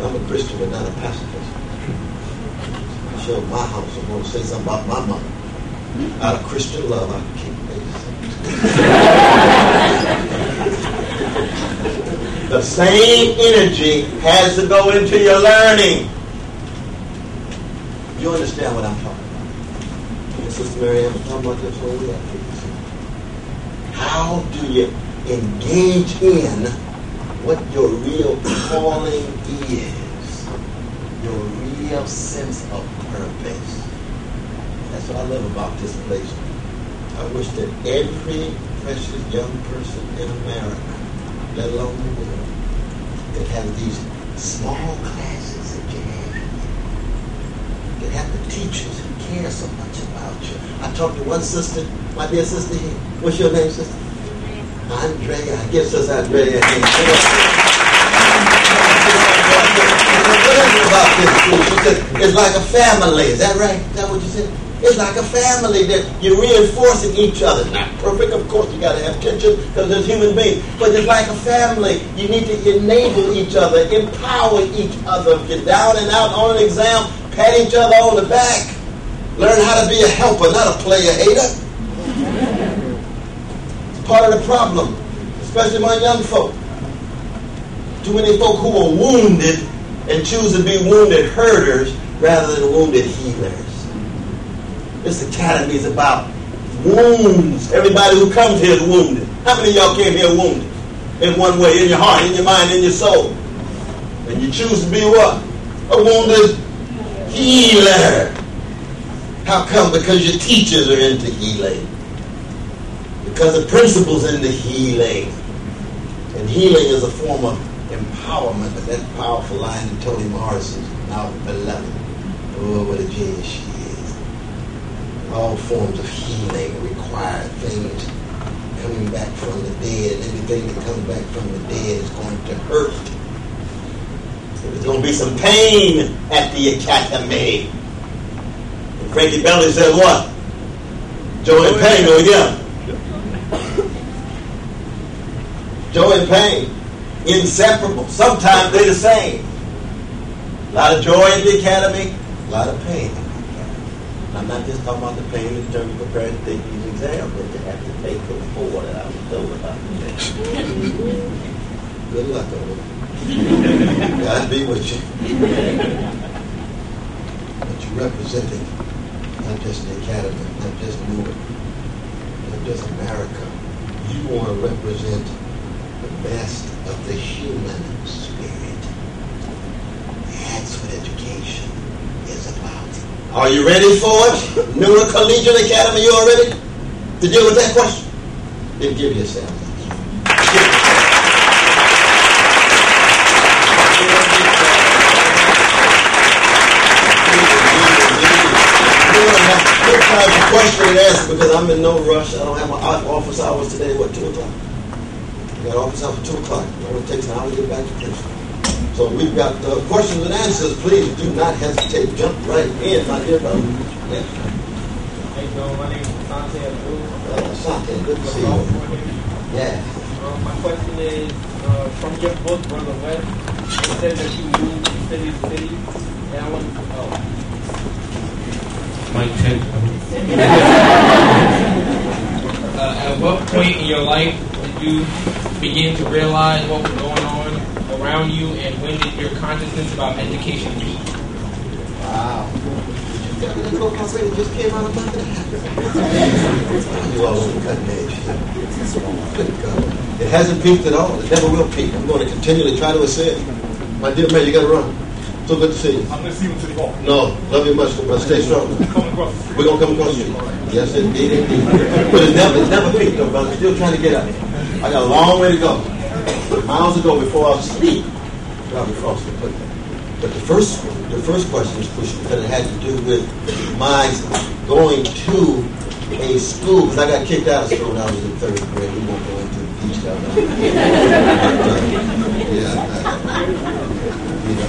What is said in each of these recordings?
I'm a Christian, but not a pacifist. I show my house. I want to say something about my mother. Out of Christian love, I keep it. The same energy has to go into your learning. You understand what I'm talking about? And Sister Mary Ann was talking about this whole week. How do you engage in what your real calling is? Your real sense of purpose. That's what I love about this place. I wish that every precious young person in America, let alone the world, could have these small classes that you have. Could have the teachers who care so much about you. I talked to one sister, my dear sister here. What's your name, sister? Andrea. I guess that's Andrea. What is it about this school? She said, it's like a family. Is that right? Is that what you said? It's like a family that you're reinforcing each other. Not perfect, of course, you got to have tension because there's human beings. But it's like a family. You need to enable each other, empower each other. Get down and out on an exam, pat each other on the back. Learn how to be a helper, not a player hater. It's part of the problem, especially among young folk. Too many folk who are wounded and choose to be wounded herders rather than wounded healers. This academy is about wounds. Everybody who comes here is wounded. How many of y'all came here wounded? In one way, in your heart, in your mind, in your soul. And you choose to be what? A wounded healer. How come? Because your teachers are into healing. Because the principles into healing. And healing is a form of empowerment. But that powerful line in Toni Morrison's Now Beloved. Oh, what a genius she is. All forms of healing require things coming back from the dead. And anything that comes back from the dead is going to hurt. There's going to be some pain at the academy. And Frankie Belly said what? Joy and pain go together. Joy and pain, inseparable. Sometimes they're the same. A lot of joy in the academy, a lot of pain. I'm not just talking about the pain in terms of preparing to take these exams that you have to take before that I was told about today. Good luck on it. God be with you. But you're representing not just the academy, not just Newark, not just America. You want to represent the best of the human spirit. That's what education is about. Are you ready for it? Newark Collegiate Academy, you all ready to deal with that question? Then give yourself. Question and answer because I'm in no rush. I don't have my office hours today. What, 2 o'clock? We got office hours at 2 o'clock. It only takes an hour to get back to Princeton. So we've got questions and answers. Please do not hesitate. Jump right in, my dear brother. Yeah. Hey, Joe. My name is Asante Abdul. Asante, good to see you. Yeah. My question is, from your book, Brother West, it says that you moved from city to city, and I want to know. Mike 10. At what point in your life did you begin to realize what was going on around you, and when did your consciousness about education peak? Wow. It just came out of my mouth. You all on the cutting edge. It hasn't peaked at all. It never will peak. I'm going to continually try to assist. My dear man, you got to run. So good to see you. I'm going to see you in City Hall. No, love you much, but stay strong. We're going to come across the street. Yes, indeed, indeed. But it's never peaked, though, brother. Still trying to get up. I got a long way to go. Miles to go before I'll sleep. Probably cross the put that. But the first question was pushed because it had to do with my going to a school. Because I got kicked out of school when I was in 3rd grade. We won't go into the detail now.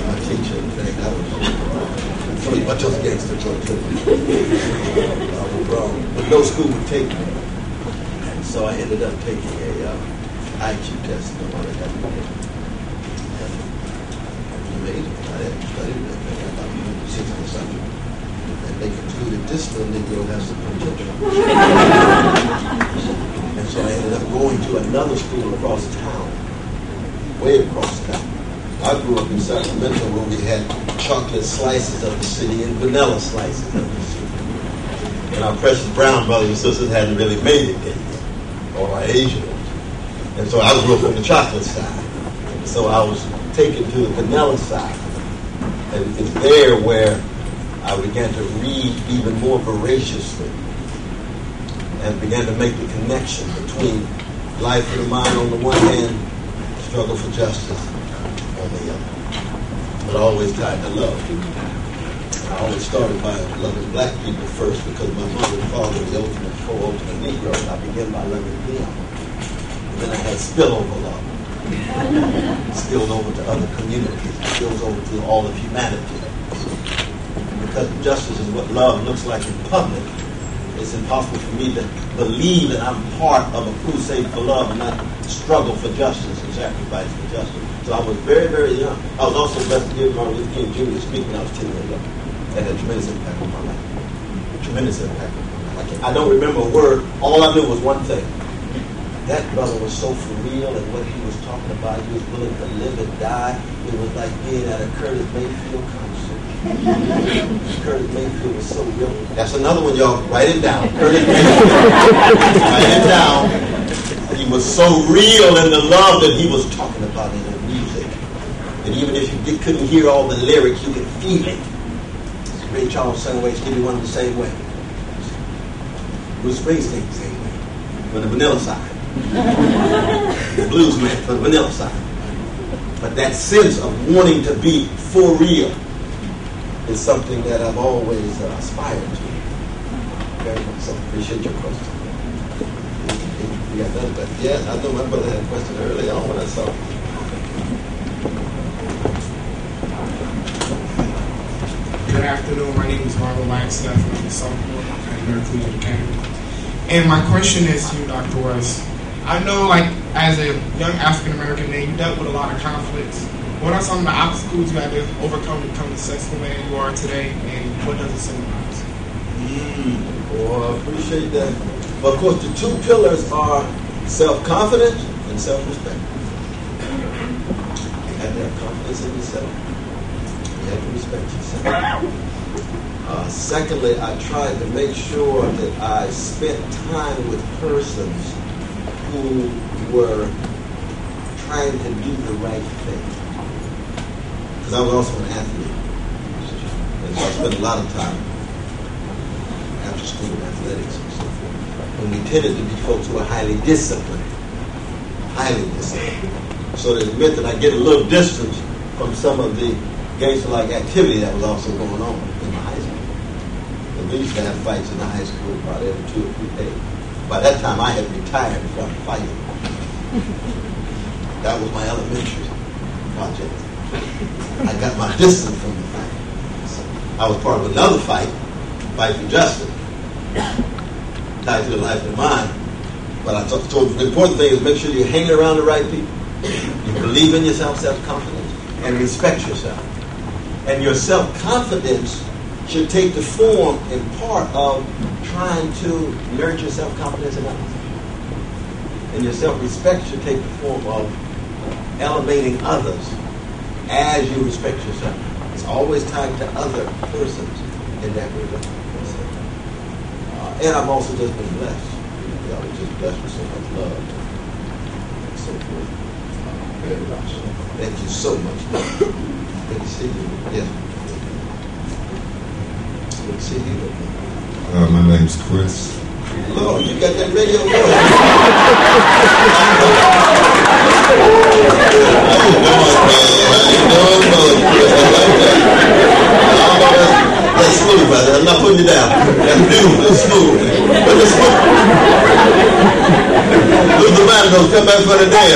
My teacher, in fact, I was pretty much of a gangster joint too. I was wrong. But no school would take me. And so I ended up taking a IQ test. And all that. Amazing. hadn't studied that thing. I thought you were 60 or something. And they concluded this little Negro has some potential. And so I ended up going to another school across town, way across town. I grew up in Sacramento where we had chocolate slices of the city and vanilla slices of the city. And our precious brown brothers and sisters hadn't really made it yet, or our Asian ones. And so I grew up on the chocolate side. So I was taken to the vanilla side. And it's there where I began to read even more voraciously and began to make the connection between life of the mind on the one hand, struggle for justice on the other. But always tied to love. I always started by loving black people first because my mother and father were the ultimate Negroes. I began by loving them. And then I had spillover love. Spilled over to other communities. Spilled over to all of humanity. Because justice is what love looks like in public. It's impossible for me to believe that I'm part of a crusade for love and not struggle for justice and sacrifice for justice. So I was very, very young. I was also blessed to hear Martin Luther King Jr. speak when I was 10 years old. That had a tremendous impact on my life. Tremendous impact on my life. I don't remember a word. All I knew was one thing. That brother was so for real, and what he was talking about, he was willing to live and die. It was like being at a Curtis Mayfield concert. Curtis Mayfield was so real. That's another one, y'all. Write it down. Curtis Mayfield. Write it down. He was so real in the love that he was talking about in the music. And even if you couldn't hear all the lyrics, you could feel it. Ray Charles sang away, Stevie Wonder the same way. Bruce Springsteen the same way. On the vanilla side. The blues man for the vanilla side. But that sense of wanting to be for real is something that I've always aspired to. Very much so. Appreciate your question. You got that? But yes, I know my brother had a question early on when I saw him. Good afternoon. My name is Marlon Langstaff. I'm a sophomore at Newark Collegiate Academy. And my question is to you, Dr. West. I know, like, as a young African-American man, you dealt with a lot of conflicts. What are some of the obstacles you had to overcome to become the successful man you are today, and what does it symbolize? Well, I appreciate that. But, of course, the two pillars are self-confidence and self-respect. You have to have confidence in yourself. You have to respect yourself. Secondly, I tried to make sure that I spent time with persons who were trying to do the right thing. Because I was also an athlete. And so I spent a lot of time after school athletics and so forth. And we tended to be folks who were highly disciplined. Highly disciplined. So that it meant that I get a little distance from some of the gangster-like activity that was also going on in the high school. And we used to have fights in the high school about every 2 or 3 days. By that time, I had retired from fighting. That was my elementary project. I got my distance from the fight. So I was part of another fight for justice, tied to the life and mind. But I thought so the important thing is make sure you're hanging around the right people. You believe in yourself, self-confidence, and respect yourself. And your self-confidence should take the form in part of trying to nurture self-confidence in others. And your self-respect should take the form of elevating others as you respect yourself. It's always tied to other persons in that regard. And I've also just been blessed. I was just blessed with so much love and so forth. Very much. Thank you so much. Good to see you. Yes. Good to see you. My name's Chris. Lord, you got that radio voice. That's smooth, brother. I'm not putting you down. That's beautiful. That's smooth. But it's smooth. Luther Vandross, come back for the day.